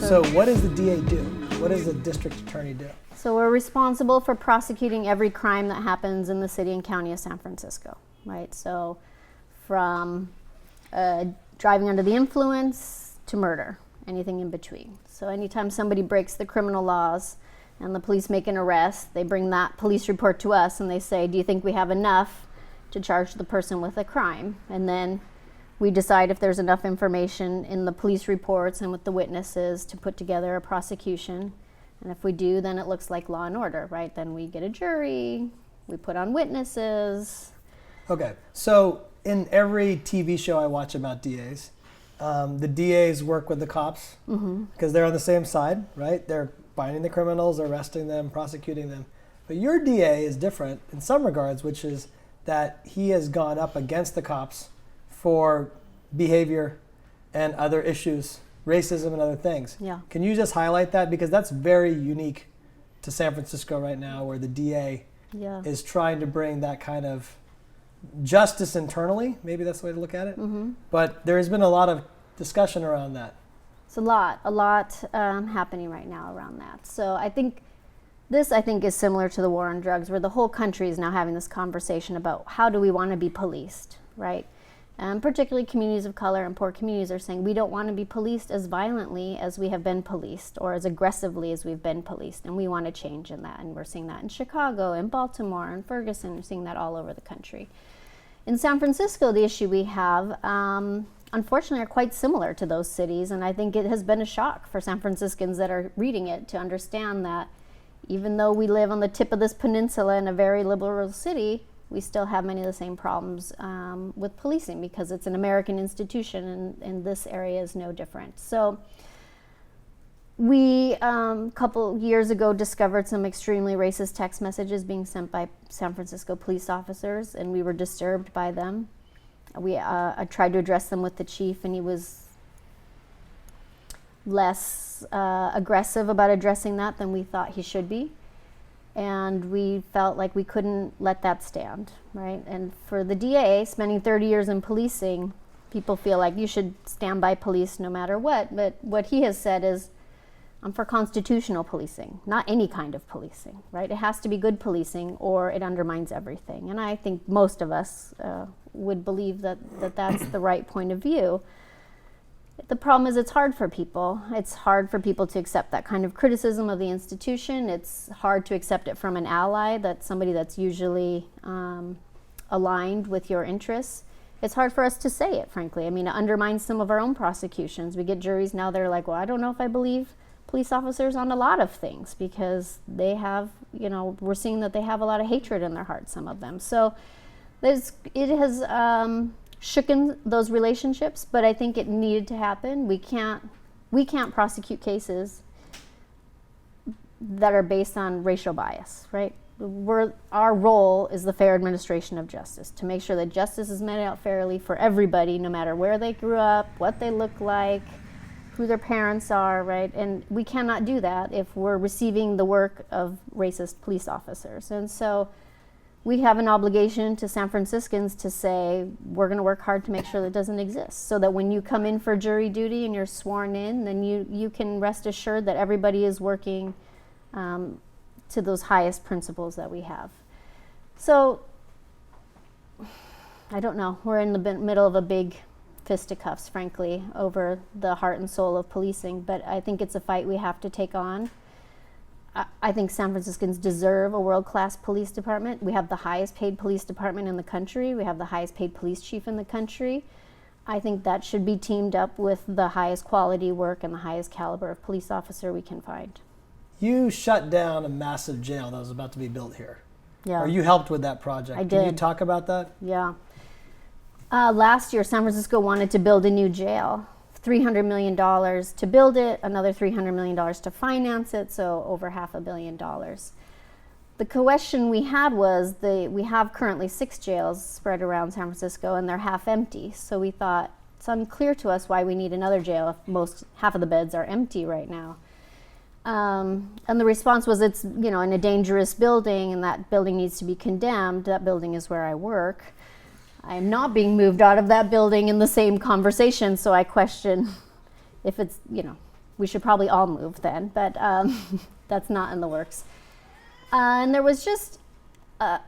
So what does the DA do? What does the district attorney do? So we're responsible for prosecuting every crime that happens in the city and county of San Francisco, right? So from driving under the influence to murder, anything in between. So anytime somebody breaks the criminal laws and the police make an arrest, they bring that police report to us and they say, do you think we have enough to charge the person with a crime? And then we decide if there's enough information in the police reports and with the witnesses to put together a prosecution. And if we do, then it looks like law and order, right? Then we get a jury, we put on witnesses. Okay, so in every TV show I watch about DAs, the DAs work with the cops because they're on the same side, right? They're finding the criminals, arresting them, prosecuting them. But your DA is different in some regards, which is that he has gone up against the cops for behavior and other issues, racism and other things. Yeah. Can you just highlight that? Because that's very unique to San Francisco right now, where the DA is trying to bring that kind of justice internally. Maybe that's the way to look at it. But there has been a lot of discussion around that. It's a lot happening right now around that. So I think this is similar to the war on drugs, where the whole country is now having this conversation about how do we want to be policed, right? And particularly communities of color and poor communities are saying we don't want to be policed as violently as we have been policed or as aggressively as we've been policed, and we want to change in that. And we're seeing that in Chicago, in Baltimore, and Ferguson. We're seeing that all over the country. In San Francisco, the issue we have, unfortunately, are quite similar to those cities, and I think it has been a shock for San Franciscans that are reading it to understand that even though we live on the tip of this peninsula in a very liberal city, we still have many of the same problems with policing because it's an American institution, and this area is no different. So we, a couple years ago, discovered some extremely racist text messages being sent by San Francisco police officers, and we were disturbed by them. I tried to address them with the chief, and he was less aggressive about addressing that than we thought he should be. And we felt like we couldn't let that stand, right? And for the DA, spending 30 years in policing, people feel like you should stand by police no matter what. But what he has said is, I'm for constitutional policing, not any kind of policing, right? It has to be good policing or it undermines everything. And I think most of us would believe that that's the right point of view. The problem is it's hard for people. It's hard for people to accept that kind of criticism of the institution. It's hard to accept it from an ally, that's somebody that's usually aligned with your interests. It's hard for us to say it, frankly. I mean, it undermines some of our own prosecutions. We get juries now that are like, well, I don't know if I believe police officers on a lot of things because they have, we're seeing that they have a lot of hatred in their hearts, some of them. So it has shooken those relationships, but I think it needed to happen. We can't prosecute cases that are based on racial bias, right? Our role is the fair administration of justice, to make sure that justice is meted out fairly for everybody, no matter where they grew up, what they look like, who their parents are, right? And we cannot do that if we're receiving the work of racist police officers. And so we have an obligation to San Franciscans to say, we're going to work hard to make sure that doesn't exist, so that when you come in for jury duty and you're sworn in, then you can rest assured that everybody is working to those highest principles that we have. So, I don't know, we're in the middle of a big fisticuffs, frankly, over the heart and soul of policing, but I think it's a fight we have to take on. I think San Franciscans deserve a world-class police department. We have the highest paid police department in the country. We have the highest paid police chief in the country. I think that should be teamed up with the highest quality work and the highest caliber of police officer we can find. You shut down a massive jail that was about to be built here. Yeah. Or you helped with that project. I did. Can you talk about that? Yeah. Last year, San Francisco wanted to build a new jail. $300 million to build it, another $300 million to finance it, so over $500 million. The question we had was, we have currently 6 jails spread around San Francisco, and they're half empty. So we thought, it's unclear to us why we need another jail if half of the beds are empty right now. And the response was, it's in a dangerous building, and that building needs to be condemned. That building is where I work. I am not being moved out of that building in the same conversation, so I question if it's, we should probably all move then, but that's not in the works. And there was just a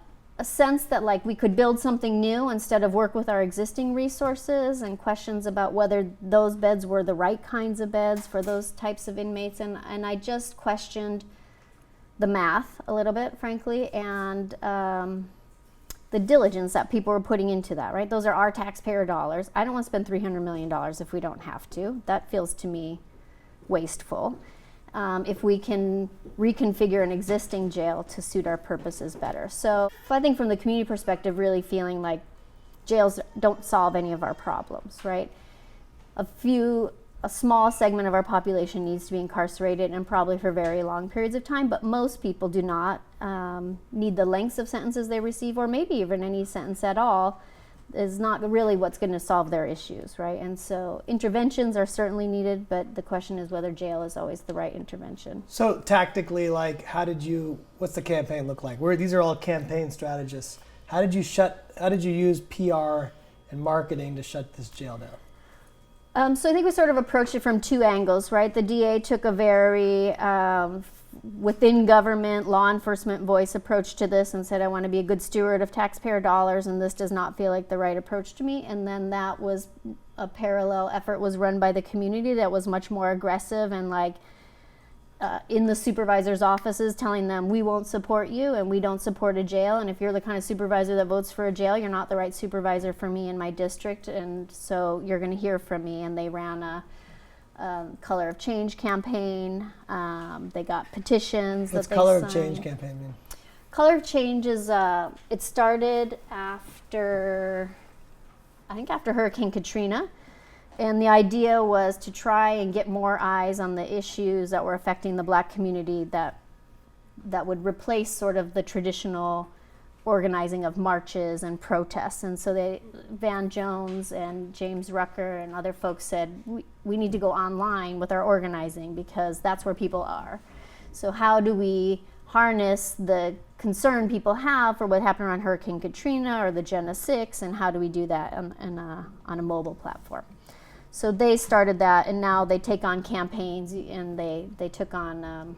sense that like we could build something new instead of work with our existing resources, and questions about whether those beds were the right kinds of beds for those types of inmates. And I just questioned the math a little bit, frankly, and the diligence that people were putting into that, right? Those are our taxpayer dollars. I don't want to spend $300 million if we don't have to. That feels to me wasteful. If we can reconfigure an existing jail to suit our purposes better. So I think from the community perspective, really feeling like jails don't solve any of our problems, right? A small segment of our population needs to be incarcerated, and probably for very long periods of time, but most people do not need the lengths of sentences they receive, or maybe even any sentence at all is not really what's going to solve their issues, right? And so interventions are certainly needed, but the question is whether jail is always the right intervention. So tactically, like, what's the campaign look like? These are all campaign strategists. How did you use PR and marketing to shut this jail down? So I think we sort of approached it from two angles, right? The DA took a very within government, law enforcement voice approach to this and said, I want to be a good steward of taxpayer dollars, and this does not feel like the right approach to me. And then that was a parallel effort was run by the community that was much more aggressive and like in the supervisor's offices telling them, we won't support you and we don't support a jail. And if you're the kind of supervisor that votes for a jail, you're not the right supervisor for me in my district. And so you're going to hear from me. And they ran a Color of Change campaign. They got petitions. What's that they Color signed. of Change campaign mean? Color of Change is, it started after Hurricane Katrina. And the idea was to try and get more eyes on the issues that were affecting the Black community that would replace sort of the traditional organizing of marches and protests. And so Van Jones and James Rucker and other folks said, we need to go online with our organizing because that's where people are. So how do we harness the concern people have for what happened around Hurricane Katrina or the Jena 6, and how do we do that on a mobile platform? So they started that, and now they take on campaigns, and they took on,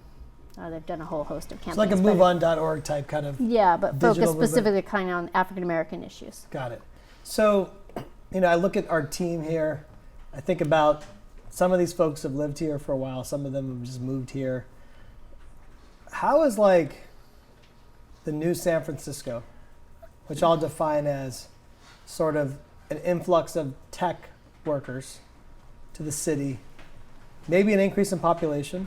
they've done a whole host of campaigns. It's like a MoveOn.org type kind of. Yeah, but focused movement. specifically kind of on African American issues. Got it. So, I look at our team here. I think about some of these folks have lived here for a while. Some of them have just moved here. How is like the new San Francisco, which I'll define as sort of an influx of tech workers to the city, maybe an increase in population,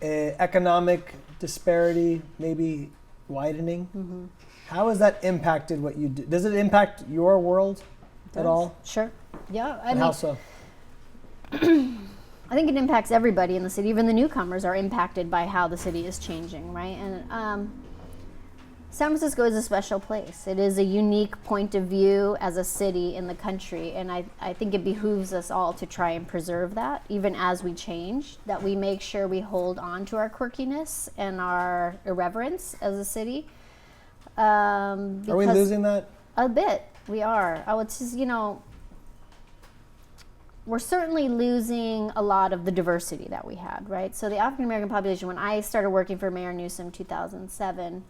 economic disparity maybe widening. How has that impacted what you do? Does it impact your world at all? Sure. Yeah. And how so? I think it impacts everybody in the city. Even the newcomers are impacted by how the city is changing, right? And San Francisco is a special place. It is a unique point of view as a city in the country, and I think it behooves us all to try and preserve that, even as we change, that we make sure we hold on to our quirkiness and our irreverence as a city. Are we losing that? A bit, we are. Oh, it's just, we're certainly losing a lot of the diversity that we had, right? So the African American population, when I started working for Mayor Newsom in 2007,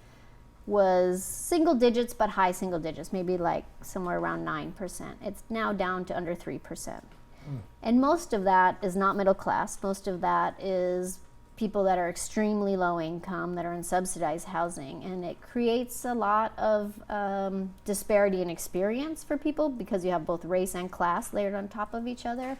was single digits, but high single digits, maybe like somewhere around 9%. It's now down to under 3%. And most of that is not middle class. Most of that is people that are extremely low income, that are in subsidized housing. And it creates a lot of disparity in experience for people because you have both race and class layered on top of each other.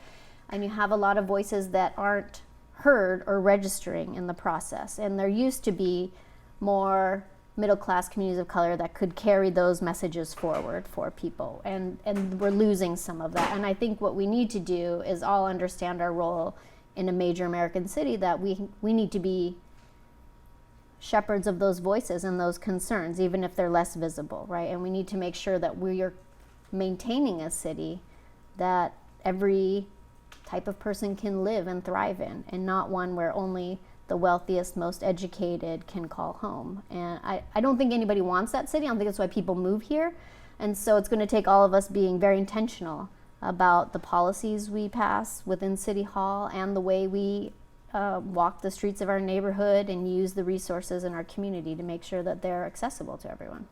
And you have a lot of voices that aren't heard or registering in the process. And there used to be more middle-class communities of color that could carry those messages forward for people, and we're losing some of that. And I think what we need to do is all understand our role in a major American city, that we need to be shepherds of those voices and those concerns, even if they're less visible, right? And we need to make sure that we are maintaining a city that every type of person can live and thrive in, and not one where only the wealthiest, most educated can call home. And I don't think anybody wants that city. I don't think that's why people move here. And so it's going to take all of us being very intentional about the policies we pass within City Hall and the way we walk the streets of our neighborhood and use the resources in our community to make sure that they're accessible to everyone.